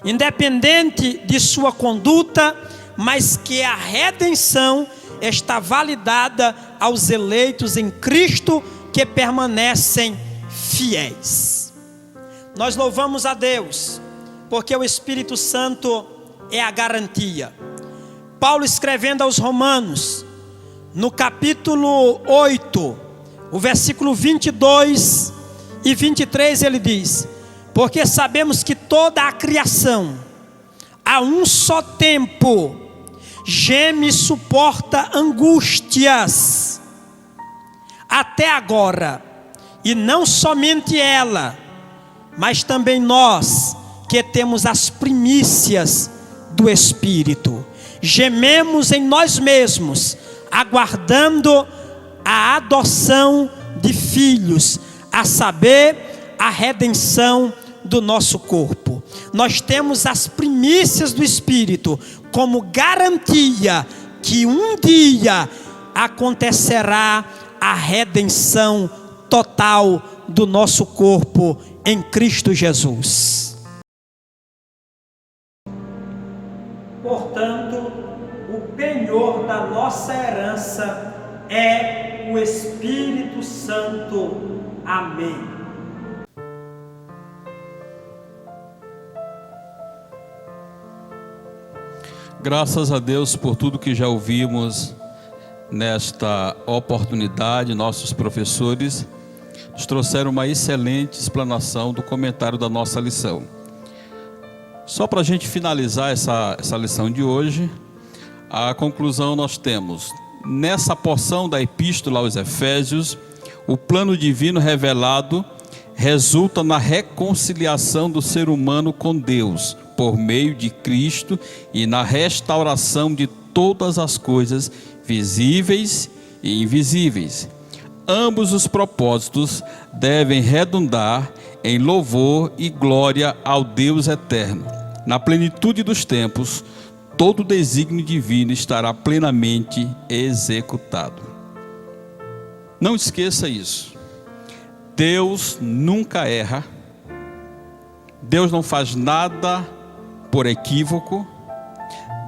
independente de sua conduta, mas que a redenção está validada aos eleitos em Cristo que permanecem fiéis. Nós louvamos a Deus porque o Espírito Santo é a garantia. Paulo, escrevendo aos Romanos, no capítulo 8, o versículo 22 e 23, ele diz: porque sabemos que toda a criação, a um só tempo, geme e suporta angústias, até agora, e não somente ela, mas também nós, que temos as primícias do Espírito, gememos em nós mesmos, aguardando a adoção de filhos, a saber, a redenção do nosso corpo. Nós temos as primícias do Espírito como garantia que um dia acontecerá a redenção total do nosso corpo em Cristo Jesus. Portanto, o penhor da nossa herança é o Espírito Santo. Amém. Graças a Deus por tudo que já ouvimos nesta oportunidade. Nossos professores nos trouxeram uma excelente explanação do comentário da nossa lição. Só para a gente finalizar essa lição de hoje, a conclusão nós temos: nessa porção da Epístola aos Efésios, o plano divino revelado resulta na reconciliação do ser humano com Deus, por meio de Cristo, e na restauração de todas as coisas visíveis e invisíveis. Ambos os propósitos devem redundar em louvor e glória ao Deus eterno. Na plenitude dos tempos, todo o desígnio divino estará plenamente executado. Não esqueça isso. Deus nunca erra. Deus não faz nada por equívoco.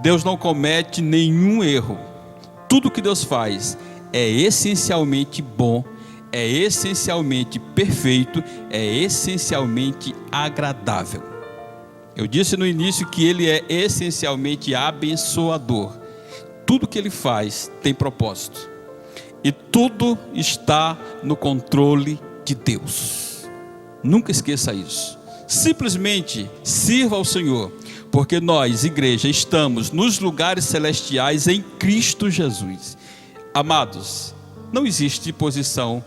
Deus não comete nenhum erro. Tudo que Deus faz é essencialmente bom, é essencialmente perfeito, é essencialmente agradável. Eu disse no início que Ele é essencialmente abençoador. Tudo que Ele faz tem propósito. E tudo está no controle de Deus. Nunca esqueça isso. Simplesmente sirva ao Senhor, porque nós, igreja, estamos nos lugares celestiais em Cristo Jesus. Amados, não existe posição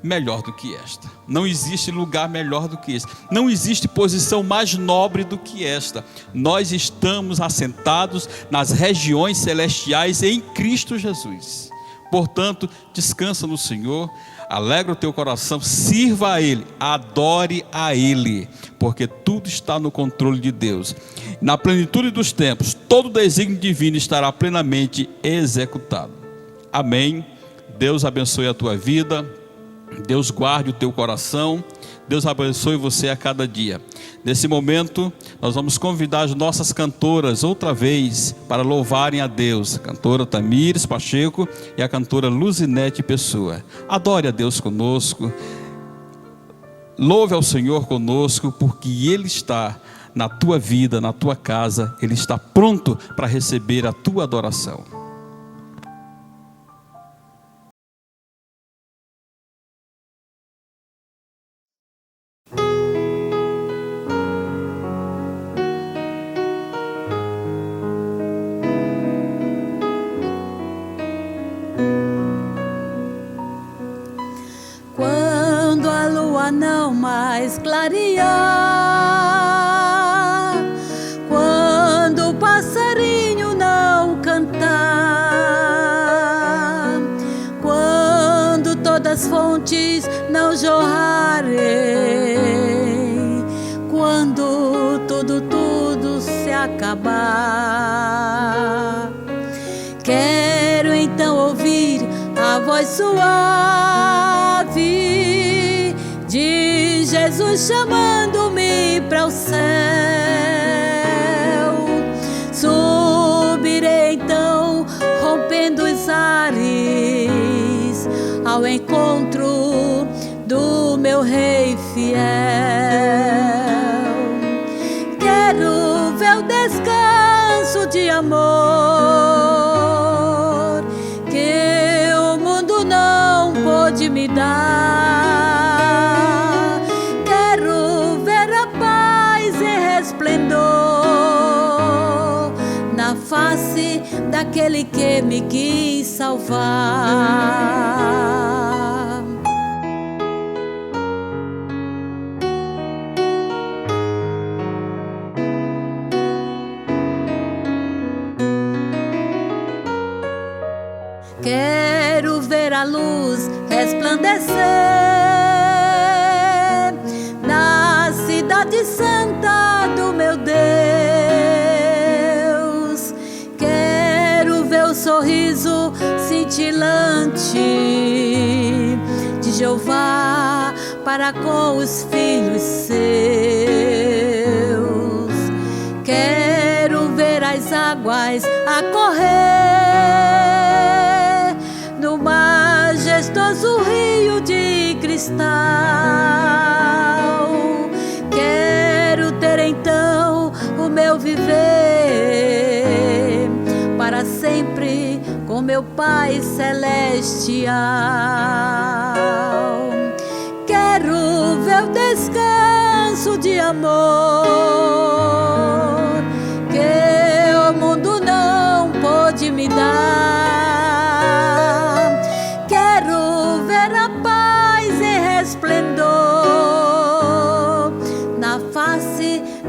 melhor do que esta. Não existe lugar melhor do que esse. Não existe posição mais nobre do que esta. Nós estamos assentados nas regiões celestiais em Cristo Jesus. Portanto, descansa no Senhor, alegra o teu coração, sirva a Ele, adore a Ele, porque tudo está no controle de Deus. Na plenitude dos tempos, todo desígnio divino estará plenamente executado. Amém. Deus abençoe a tua vida, Deus guarde o teu coração, Deus abençoe você a cada dia. Nesse momento, nós vamos convidar as nossas cantoras outra vez para louvarem a Deus. A cantora Tamires Pacheco e a cantora Luzinete Pessoa. Adore a Deus conosco, louve ao Senhor conosco, porque Ele está na tua vida, na tua casa, Ele está pronto para receber a tua adoração. Quando a lua não mais clarear, quando o passarinho não cantar, quando todas as fontes não jorrarem, quando tudo se acabar, quero então ouvir a voz suave de Jesus chamando-me para o céu. Subirei então rompendo os ares ao encontro do meu Rei fiel. Quero ver o descanso de amor que o mundo não pôde me dar. Quero ver a paz e resplendor na face daquele que me quis salvar. Quero ver a luz resplandecer na cidade santa do meu Deus. Quero ver o sorriso cintilante de Jeová para com os filhos seus. Quero ver as águas a correr no majestoso rio de cristal. Quero ter então o meu viver para sempre com meu Pai celestial. Quero ver o descanso de amor que o mundo não pôde me dar.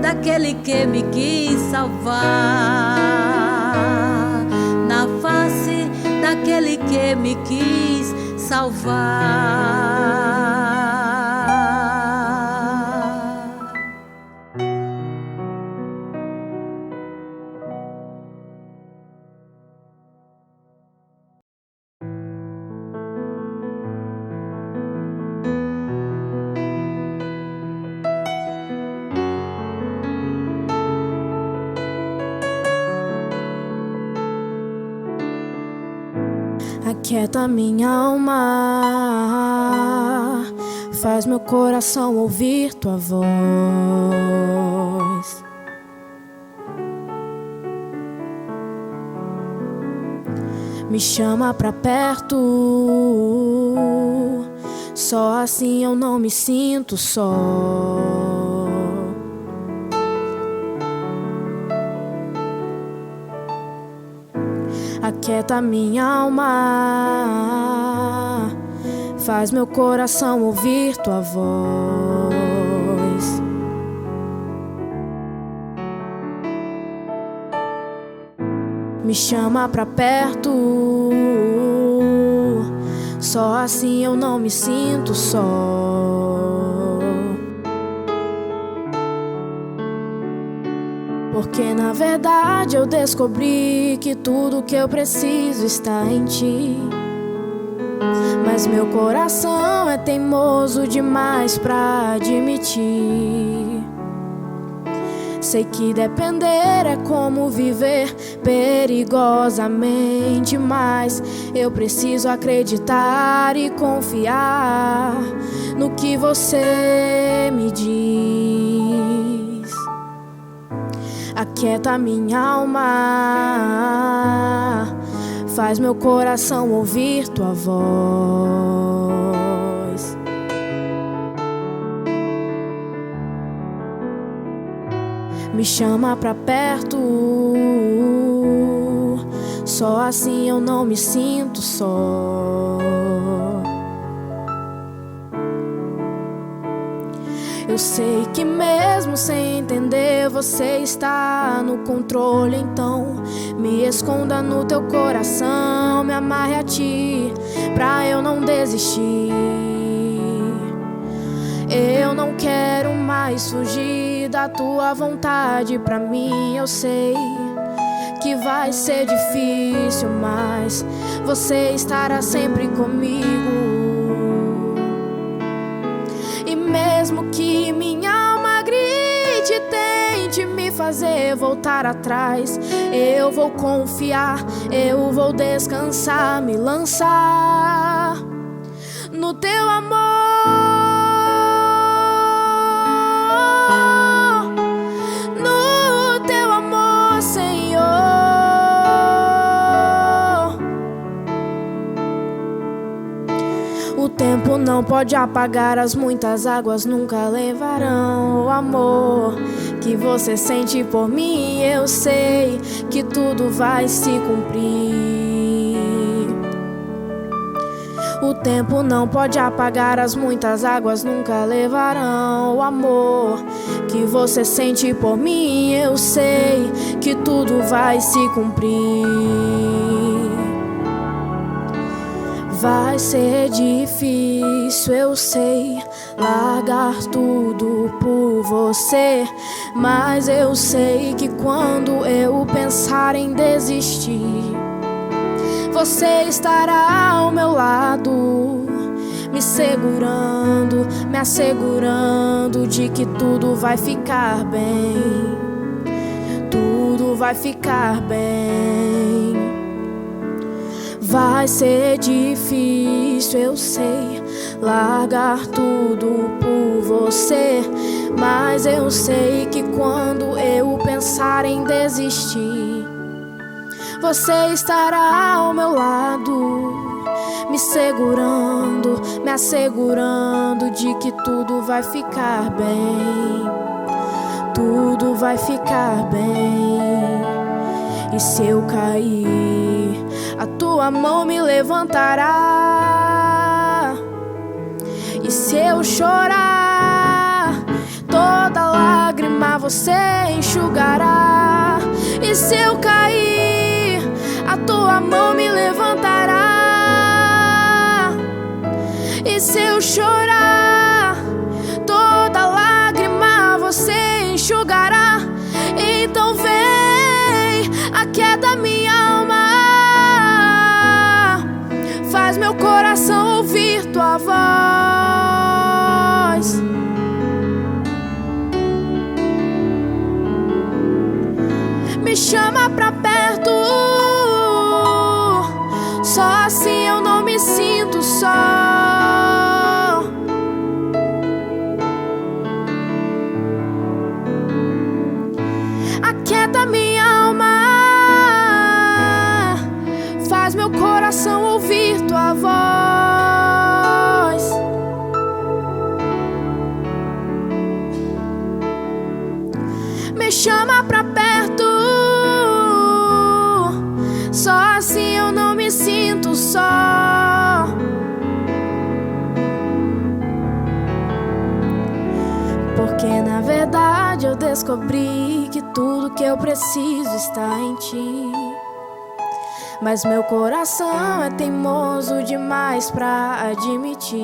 Daquele que me quis salvar, na face daquele que me quis salvar. Aquieta minha alma, faz meu coração ouvir tua voz. Me chama pra perto, só assim eu não me sinto só. Aquieta minha alma, faz meu coração ouvir tua voz. Me chama pra perto, só assim eu não me sinto só. Porque na verdade eu descobri que tudo que eu preciso está em ti. Mas meu coração é teimoso demais pra admitir. Sei que depender é como viver perigosamente, mas eu preciso acreditar e confiar no que você me diz. Aquieta minha alma, faz meu coração ouvir tua voz. Me chama pra perto, só assim eu não me sinto só. Eu sei que mesmo sem entender você está no controle, então me esconda no teu coração, me amarre a ti pra eu não desistir. Eu não quero mais fugir da tua vontade pra mim. Eu sei que vai ser difícil, mas você estará sempre comigo. E mesmo que minha alma grite e tente me fazer voltar atrás, eu vou confiar, eu vou descansar, me lançar no teu amor. O tempo não pode apagar, as muitas águas nunca levarão o amor que você sente por mim. Eu sei que tudo vai se cumprir. O tempo não pode apagar, as muitas águas nunca levarão o amor que você sente por mim. Eu sei que tudo vai se cumprir. Vai ser difícil, eu sei, largar tudo por você, mas eu sei que quando eu pensar em desistir, você estará ao meu lado, me segurando, me assegurando de que tudo vai ficar bem, tudo vai ficar bem. Vai ser difícil, eu sei, largar tudo por você, mas eu sei que quando eu pensar em desistir, você estará ao meu lado, me segurando, me assegurando de que tudo vai ficar bem, tudo vai ficar bem. E se eu cair, a tua mão me levantará. E se eu chorar, toda lágrima você enxugará. E se eu cair, a tua mão me levantará. E se eu chorar, toda lágrima você enxugará. Então vem, aquieta minha alma, faz meu coração ouvir tua voz. Me chama pra perto, só assim eu não só. Aquieta minha alma, faz meu coração ouvir tua voz. Me chama pra perto, só assim eu não me sinto só. Porque na verdade eu descobri que tudo que eu preciso está em ti. Mas meu coração é teimoso demais pra admitir.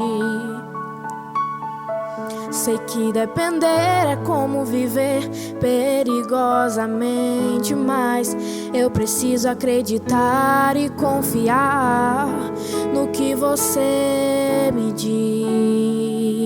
Sei que depender é como viver perigosamente, mas eu preciso acreditar e confiar no que você me diz.